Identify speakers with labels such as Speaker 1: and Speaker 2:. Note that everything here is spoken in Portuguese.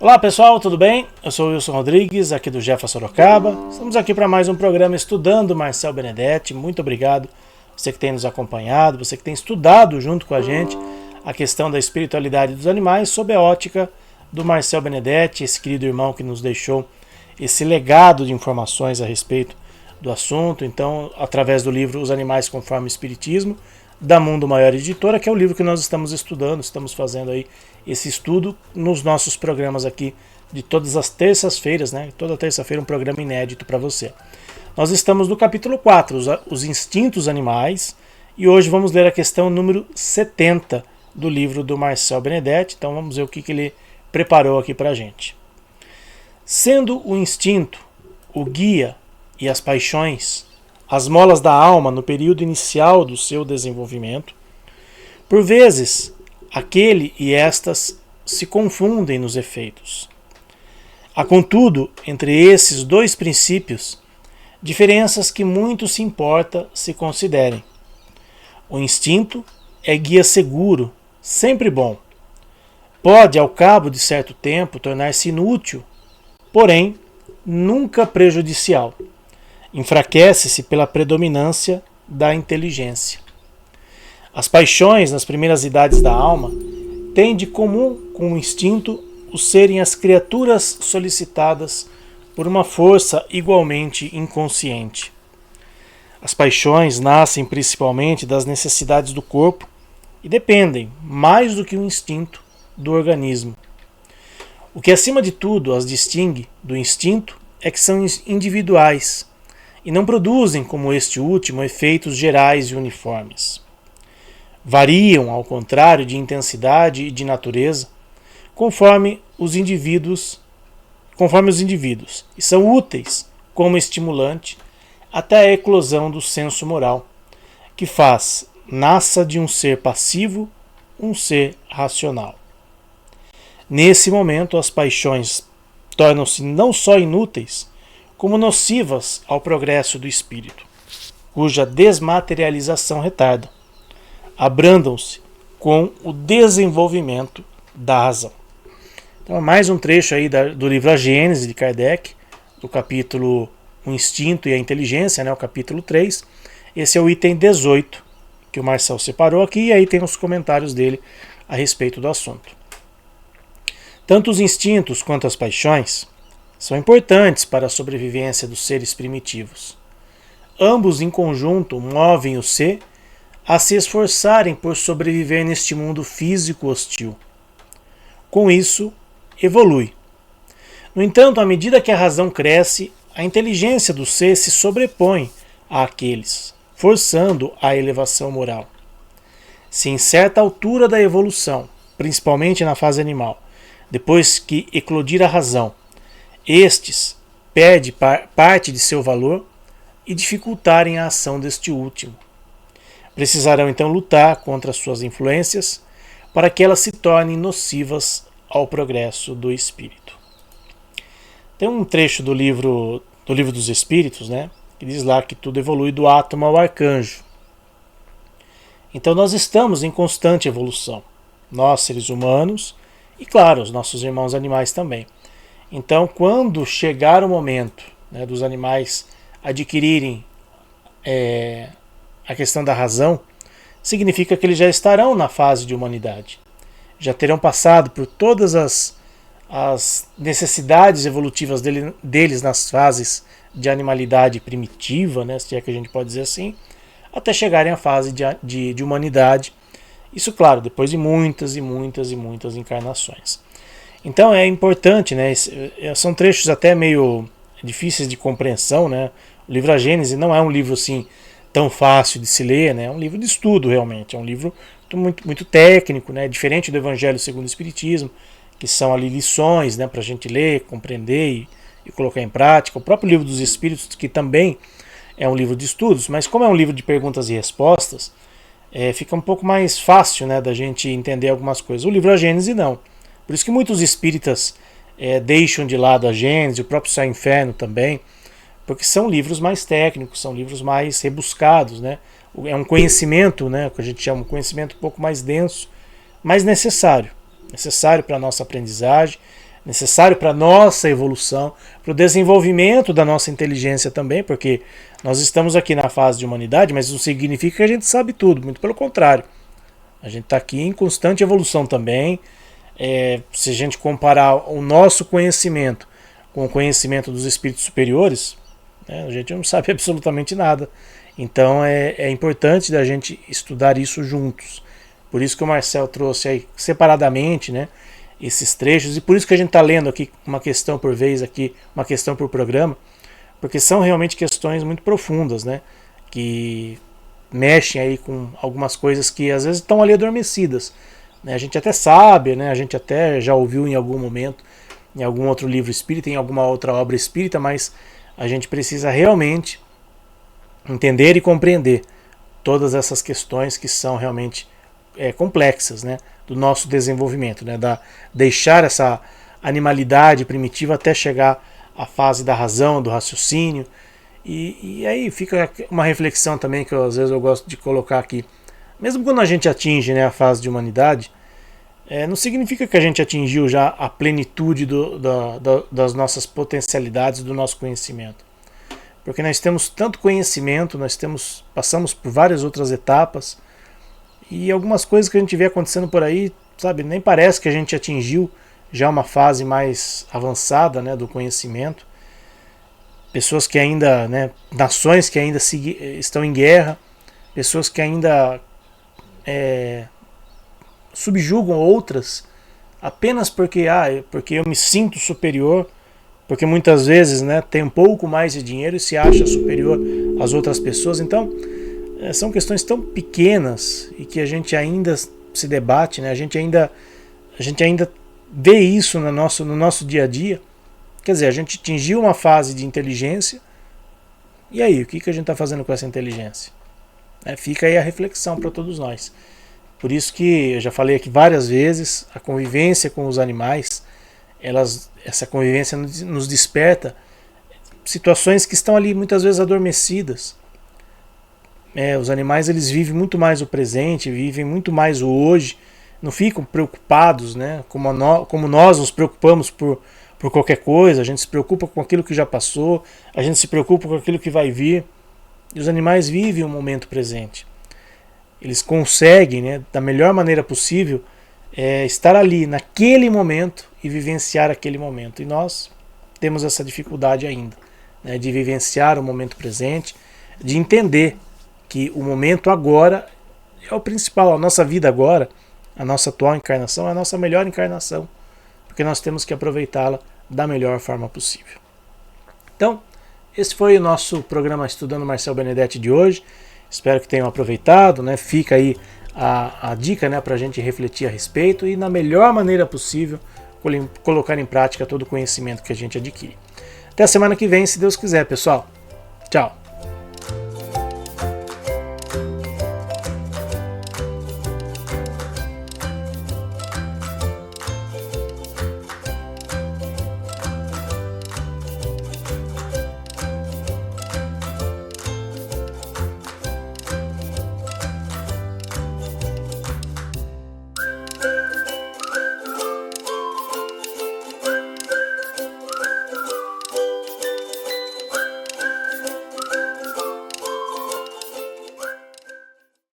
Speaker 1: Olá pessoal, tudo bem? Eu sou o Wilson Rodrigues, aqui do Jefa Sorocaba. Estamos aqui para mais um programa Estudando Marcel Benedetti. Muito obrigado você que tem nos acompanhado, você que tem estudado junto com a gente a questão da espiritualidade dos animais sob a ótica do Marcel Benedetti, esse querido irmão que nos deixou esse legado de informações a respeito do assunto. Então, através do livro Os Animais Conforme o Espiritismo, da Mundo Maior Editora, que é o livro que nós estamos estudando, estamos fazendo aí esse estudo nos nossos programas aqui de todas as terças-feiras, né? Toda terça-feira um programa inédito para você. Nós estamos no capítulo 4, os instintos animais, e hoje vamos ler a questão número 70 do livro do Marcel Benedetti. Então vamos ver o que ele preparou aqui para a gente. Sendo o instinto, o guia e as paixões as molas da alma no período inicial do seu desenvolvimento, por vezes aquele e estas se confundem nos efeitos. Há, contudo, entre esses dois princípios, diferenças que muito se importa se considerem. O instinto é guia seguro, sempre bom. Pode, ao cabo de certo tempo, tornar-se inútil, porém, nunca prejudicial. Enfraquece-se pela predominância da inteligência. As paixões nas primeiras idades da alma têm de comum com o instinto o serem as criaturas solicitadas por uma força igualmente inconsciente. As paixões nascem principalmente das necessidades do corpo e dependem, mais do que o instinto, do organismo. O que acima de tudo as distingue do instinto é que são individuais e não produzem, como este último, efeitos gerais e uniformes. Variam, ao contrário, de intensidade e de natureza, conforme os indivíduos, e são úteis como estimulante até a eclosão do senso moral, que nasça de um ser passivo um ser racional. Nesse momento, as paixões tornam-se não só inúteis, como nocivas ao progresso do espírito, cuja desmaterialização retarda. Abrandam-se com o desenvolvimento da razão. Então, mais um trecho aí do livro A Gênese de Kardec, do capítulo O Instinto e a Inteligência, né, o capítulo 3. Esse é o item 18 que o Marcel separou aqui, e aí tem os comentários dele a respeito do assunto. Tanto os instintos quanto as paixões são importantes para a sobrevivência dos seres primitivos. Ambos em conjunto movem o ser a se esforçarem por sobreviver neste mundo físico hostil. Com isso, evolui. No entanto, à medida que a razão cresce, a inteligência do ser se sobrepõe àqueles, forçando a elevação moral. Se em certa altura da evolução, principalmente na fase animal, depois que eclodir a razão, estes perde parte de seu valor e dificultarem a ação deste último. Precisarão então lutar contra suas influências para que elas se tornem nocivas ao progresso do espírito. Tem um trecho do livro dos Espíritos, né, que diz lá que tudo evolui do átomo ao arcanjo. Então nós estamos em constante evolução, nós seres humanos e, claro, os nossos irmãos animais também. Então, quando chegar o momento, né, dos animais adquirirem a questão da razão, significa que eles já estarão na fase de humanidade. Já terão passado por todas as necessidades evolutivas deles nas fases de animalidade primitiva, né, se é que a gente pode dizer assim, até chegarem à fase de humanidade. Isso, claro, depois de muitas e muitas e muitas encarnações. Então é importante, né? São trechos até meio difíceis de compreensão, né? O livro A Gênese não é um livro assim tão fácil de se ler, né? É um livro de estudo realmente, é um livro muito, muito técnico, né? Diferente do Evangelho segundo o Espiritismo, que são ali lições, né, para a gente ler, compreender e colocar em prática. O próprio Livro dos Espíritos, que também é um livro de estudos, mas como é um livro de perguntas e respostas, fica um pouco mais fácil, né, da gente entender algumas coisas. O livro A Gênese não. Por isso que muitos espíritas deixam de lado a Gênese, o próprio Céu e Inferno também, porque são livros mais técnicos, são livros mais rebuscados, né? É um conhecimento, né, que a gente chama um conhecimento um pouco mais denso, mas necessário para a nossa aprendizagem, necessário para a nossa evolução, para o desenvolvimento da nossa inteligência também, porque nós estamos aqui na fase de humanidade, mas não significa que a gente sabe tudo, muito pelo contrário. A gente está aqui em constante evolução também. Se a gente comparar o nosso conhecimento com o conhecimento dos espíritos superiores, a gente não sabe absolutamente nada. Então é importante da gente estudar isso juntos. Por isso que o Marcel trouxe aí separadamente, né, esses trechos, e por isso que a gente está lendo aqui uma questão por vez, aqui uma questão por programa, porque são realmente questões muito profundas, né, que mexem aí com algumas coisas que às vezes estão ali adormecidas. A gente até sabe, né, a gente até já ouviu em algum momento, em algum outro livro espírita, em alguma outra obra espírita, mas a gente precisa realmente entender e compreender todas essas questões que são realmente complexas, né, do nosso desenvolvimento, né, deixar essa animalidade primitiva até chegar à fase da razão, do raciocínio. E aí fica uma reflexão também que às vezes eu gosto de colocar aqui. Mesmo quando a gente atinge, né, a fase de humanidade, não significa que a gente atingiu já a plenitude das nossas potencialidades, do nosso conhecimento. Porque nós temos tanto conhecimento, passamos por várias outras etapas, e algumas coisas que a gente vê acontecendo por aí, sabe, nem parece que a gente atingiu já uma fase mais avançada, né, do conhecimento. Pessoas que ainda, né, nações que ainda estão em guerra, pessoas que ainda subjugam outras apenas porque eu me sinto superior, porque muitas vezes, né, tem um pouco mais de dinheiro e se acha superior às outras pessoas. Então são questões tão pequenas e que a gente ainda se debate, né, a gente ainda vê isso no nosso dia a dia. Quer dizer, a gente atingiu uma fase de inteligência, e aí, o que a gente está fazendo com essa inteligência? Fica aí a reflexão para todos nós. Por isso que eu já falei aqui várias vezes, a convivência com os animais, essa convivência nos desperta situações que estão ali muitas vezes adormecidas. Os animais, eles vivem muito mais o presente, vivem muito mais o hoje, não ficam preocupados, né, como nós nos preocupamos por qualquer coisa. A gente se preocupa com aquilo que já passou, a gente se preocupa com aquilo que vai vir. E os animais vivem o momento presente. Eles conseguem, né, da melhor maneira possível, estar ali naquele momento e vivenciar aquele momento. E nós temos essa dificuldade ainda, né, de vivenciar o momento presente, de entender que o momento agora é o principal. A nossa vida agora, a nossa atual encarnação, é a nossa melhor encarnação, porque nós temos que aproveitá-la da melhor forma possível. Então, esse foi o nosso programa Estudando Marcel Benedetti de hoje. Espero que tenham aproveitado, né? Fica aí a dica, né, para a gente refletir a respeito e, na melhor maneira possível, colocar em prática todo o conhecimento que a gente adquire. Até a semana que vem, se Deus quiser, pessoal. Tchau!